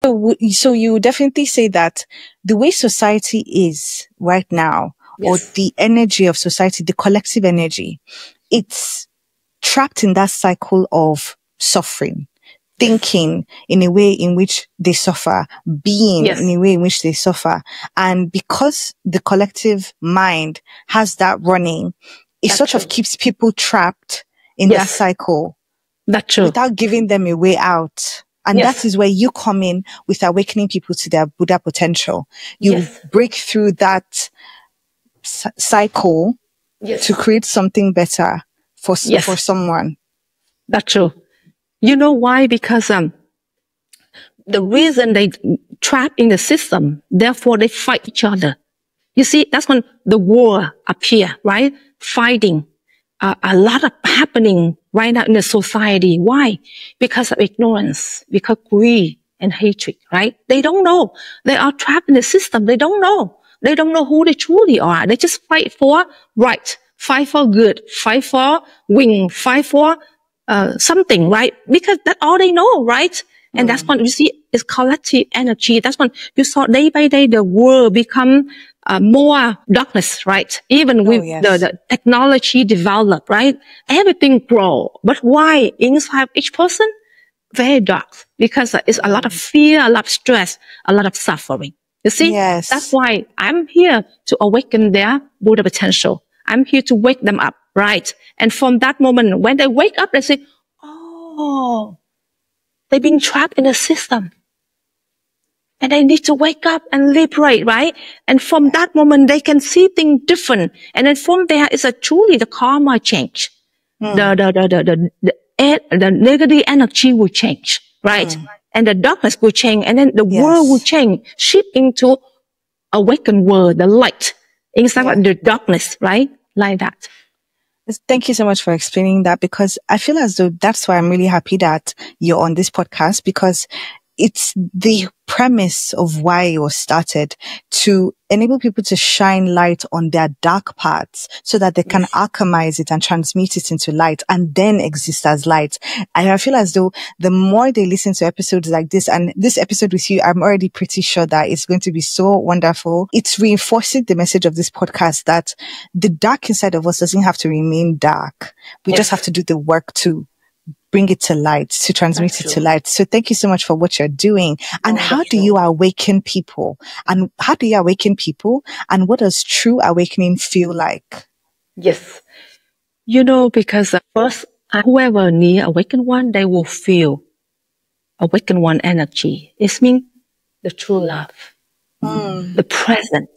So you definitely say that the way society is right now, or Yes. the energy of society, the collective energy, it's trapped in that cycle of suffering, thinking in a way in which they suffer, being Yes. in a way in which they suffer. And because the collective mind has that running, it That's sort true. of keeps people trapped in that Yes. cycle That's true. without giving them a way out. And Yes. that is where you come in with awakening people to their Buddha potential. You Yes. break through that cycle Yes. to create something better for Yes. someone. That's true. You know why? Because the reason they trap in the system, therefore they fight each other. You see, that's when the war appear, right? Fighting. A lot of happening right now in the society. Why? Because of ignorance, because greed and hatred, right? They don't know. They are trapped in the system. They don't know. They don't know who they truly are. They just fight for right, fight for good, fight for win, fight for something, right? Because that's all they know, right? And that's when you see it's collective energy. That's when you saw day by day the world become more darkness, right? Even with the technology develop, right? Everything grow. But why inside each person? Very dark. Because it's a lot of fear, a lot of stress, a lot of suffering. You see? Yes. That's why I'm here to awaken their Buddha potential. I'm here to wake them up, right? And from that moment, when they wake up, they say, oh, they've been trapped in the system. And they need to wake up and liberate, right? And from that moment, they can see things different. And then from there, it's truly the karma change. The negative energy will change, right? And the darkness will change. And then the world will change, shift into awakened world, the light, instead of the darkness, right? Like that. Thank you so much for explaining that, because I feel as though that's why I'm really happy that you're on this podcast, because it's the premise of why it was started, to enable people to shine light on their dark parts so that they can alchemize it and transmute it into light and then exist as light. And I feel as though the more they listen to episodes like this, and this episode with you, I'm already pretty sure that it's going to be so wonderful. It's reinforcing the message of this podcast that the dark inside of us doesn't have to remain dark. We just have to do the work to bring it to light, to transmit it to light. So thank you so much for what you're doing. And how do you awaken people? And how do you awaken people? And what does true awakening feel like? Yes. You know, because first, whoever near awakened one, they will feel awakened one energy. It means the true love, the present,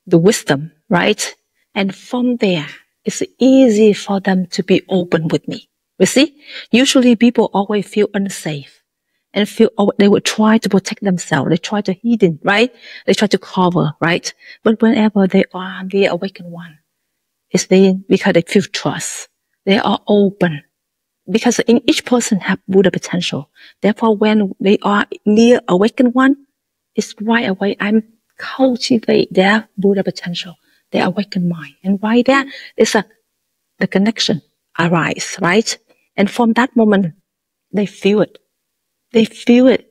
the wisdom, right? And from there, it's easy for them to be open with me. You see, usually people always feel unsafe and feel, they would try to protect themselves. They try to hidden, right? They try to cover, right? But whenever they are the awakened one, it's because they feel trust. They are open. Because in each person have Buddha potential. Therefore, when they are near awakened one, it's right away, I'm cultivate their Buddha potential, their awakened mind. And right there, the connection arise, right? And from that moment, they feel it. They feel it.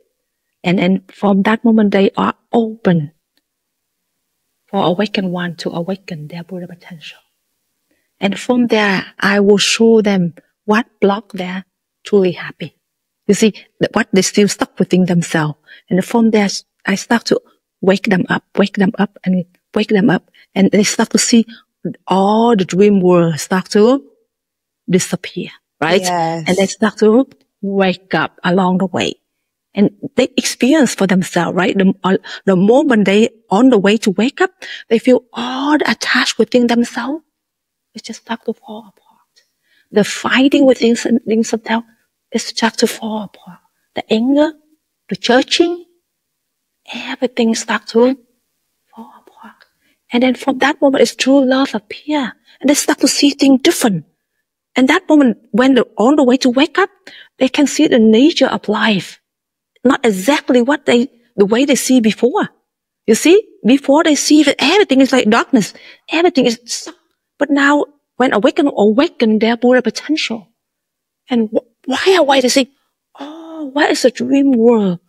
And from that moment, they are open for awakened one to awaken their Buddha potential. And from there, I will show them what block they're truly happy. You see, what they still stuck within themselves. And from there, I start to wake them up, and wake them up. And they start to see all the dream world start to disappear, right? Yes. And they start to wake up along the way. And they experience for themselves, right? The moment they on the way to wake up, they feel all the attached within themselves. It just start to fall apart. The fighting within themselves is start to fall apart. The anger, the judging, everything start to fall apart. And then from that moment, it's true love appear. And they start to see things different. And that moment, when they're on the way to wake up, they can see the nature of life. Not exactly the way they see before. You see, before they see that everything is like darkness. Everything is, but now when awaken their Buddha potential. And why they say, oh, what is a dream world?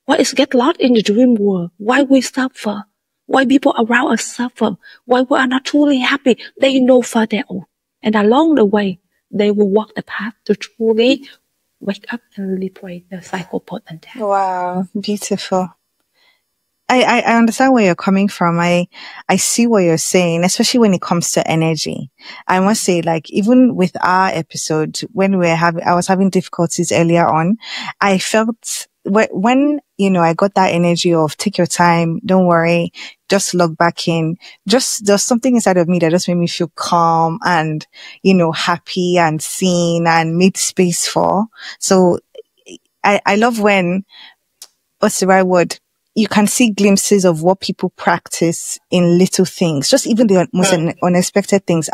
What is get lost in the dream world? Why we suffer? Why people around us suffer? Why we are not truly happy? They know further on. And along the way, they will walk the path to truly wake up and liberate the cycle of birth and death. Wow, beautiful. I understand where you're coming from. I see what you're saying, especially when it comes to energy. I must say, like, even with our episode, when I was having difficulties earlier on, I felt when, you know, I got that energy of take your time, don't worry, just log back in. There's something inside of me that just made me feel calm and, you know, happy and seen and made space for. So I love when, what's the right word? You can see glimpses of what people practice in little things, just even the most unexpected things.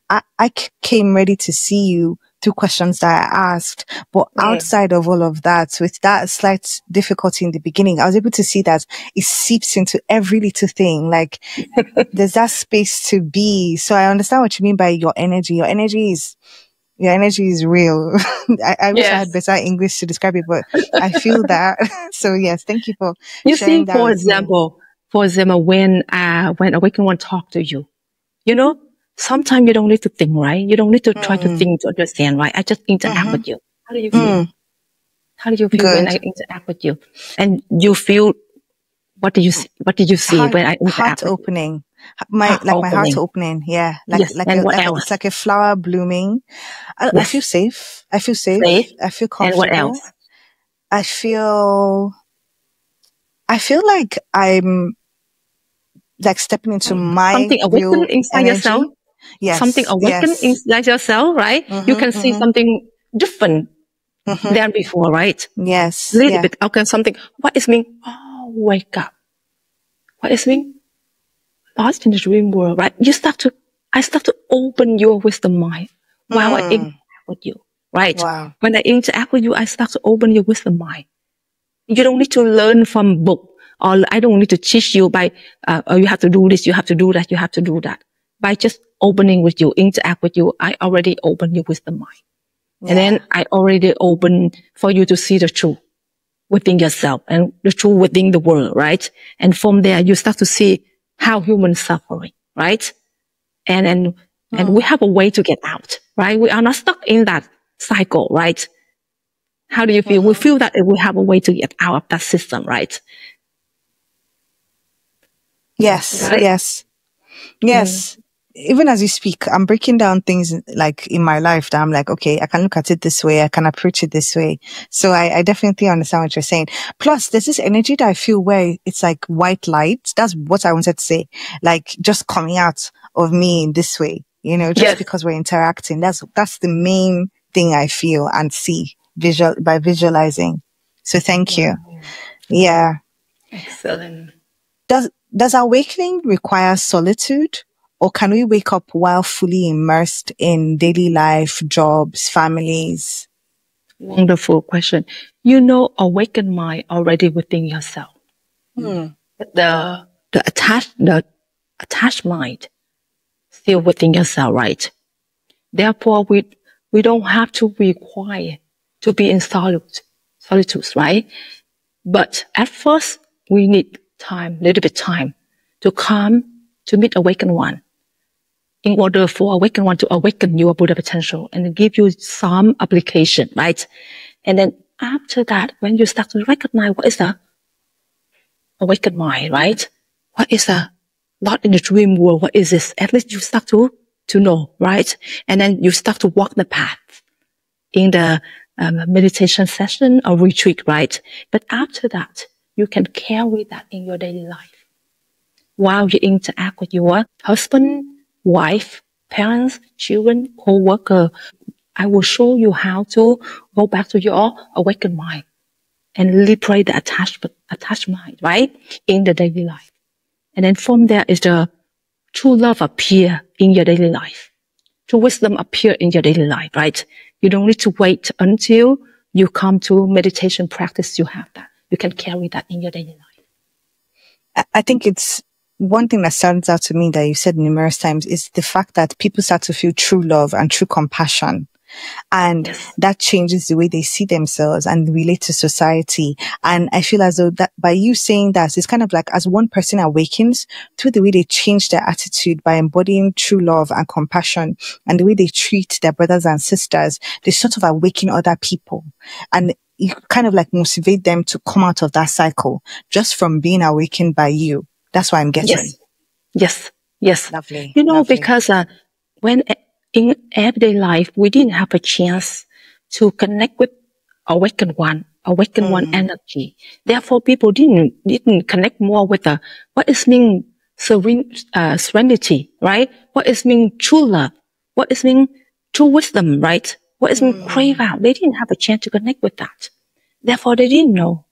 I came ready to see you through questions that I asked, but outside of all of that, with that slight difficulty in the beginning, I was able to see that it seeps into every little thing. Like there's that space to be. So I understand what you mean by your energy. Your energy is real. I wish I had better English to describe it, but I feel that. So yes, thank you for sharing that. For example, when Awakened One talk to you, you know, sometimes you don't need to think, right? You don't need to try to think to understand, right? I just interact with you. How do you feel? How do you feel when I interact with you? And you feel, what did you see when I interact? Heart opening. My heart opening. Yeah. It's like a flower blooming. I feel safe. I feel comfortable. And what else? I feel like I'm like stepping into my something awakened inside yourself. Yes. Something awakened inside yourself, right? You can see something different than before, right? Yes. Little bit. Okay, something. What is mean? Oh, wake up. What is mean? Lost in the dream world, right? I start to open your wisdom mind while I interact with you, right? Wow. When I interact with you, I start to open your wisdom mind. You don't need to learn from book, or I don't need to teach you by, you have to do this, you have to do that, you have to do that. By just opening with you, interact with you, I already open your wisdom mind. Yeah. And then I already open for you to see the truth within yourself and the truth within the world, right? And from there, you start to see how humans suffering, right? And we have a way to get out, right? We are not stuck in that cycle, right? How do you feel? We feel that we have a way to get out of that system, right? Yes, right? Yes. Even as you speak, I'm breaking down things like in my life that I'm like, okay, I can look at it this way. I can approach it this way. So I definitely understand what you're saying. Plus, there's this energy that I feel where it's like white light. That's what I wanted to say. Like just coming out of me in this way, you know, just because we're interacting. That's the main thing I feel and see by visualizing. So thank you. Yeah. Excellent. Does awakening require solitude? Or can we wake up while fully immersed in daily life, jobs, families? Wonderful question. You know, awakened mind already within yourself. The attached mind still within yourself, right? Therefore, we don't have to require to be in solitude, right? But at first, we need little bit time to come to meet Awakened One. In order for Awakened One to awaken your Buddha potential and give you some application, right? And then after that, when you start to recognize what is the awakened mind, right? What is the not in the dream world? What is this? At least you start to know, right? And then you start to walk the path in the meditation session or retreat, right? But after that, you can carry that in your daily life. While you interact with your husband, wife, parents, children, co-worker, I will show you how to go back to your awakened mind and liberate the attached mind, right? In the daily life. And then from there is the true love appear in your daily life. True wisdom appear in your daily life, right? You don't need to wait until you come to meditation practice. You have that. You can carry that in your daily life. I think it's one thing that stands out to me that you said numerous times is the fact that people start to feel true love and true compassion And Yes. that changes the way they see themselves and relate to society. And I feel as though that by you saying that, it's kind of like as one person awakens through the way they change their attitude by embodying true love and compassion and the way they treat their brothers and sisters, they sort of awaken other people. And you kind of like motivate them to come out of that cycle just from being awakened by you. That's what I'm getting. Yes. Yes. Yes. Lovely. You know, Lovely. because when in everyday life, we didn't have a chance to connect with awakened one energy. Therefore, people didn't connect more with what is mean serenity, right? What is mean true love? What is mean true wisdom, right? What is mean crave out? They didn't have a chance to connect with that. Therefore, they didn't know.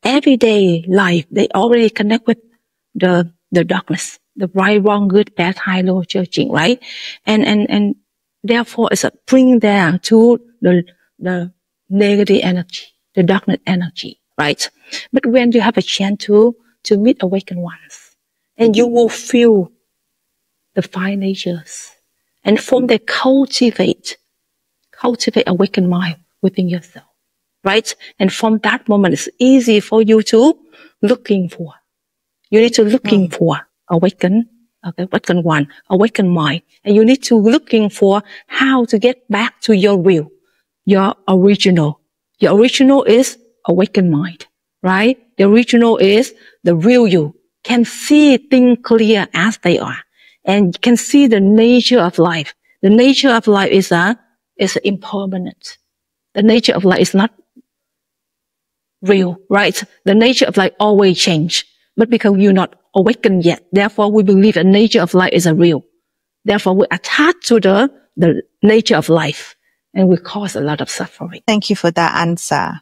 Everyday life, they already connect with the darkness, the right, wrong, good, bad, high, low, judging, right? And therefore it's bring them to the negative energy, the darkness energy, right? But when you have a chance to meet awakened ones, and you will feel the five natures, and from there cultivate awakened mind within yourself, right? And from that moment, it's easy for you to looking for. You need to looking for awakened one, awakened mind. And you need to looking for how to get back to your real, your original. Your original is awakened mind, right? The original is the real you. Can see things clear as they are. And can see the nature of life. The nature of life is impermanent. The nature of life is not real, right? The nature of life always change. But because you're not awakened yet, therefore we believe the nature of life is a real. Therefore we attach to the nature of life and we cause a lot of suffering. Thank you for that answer.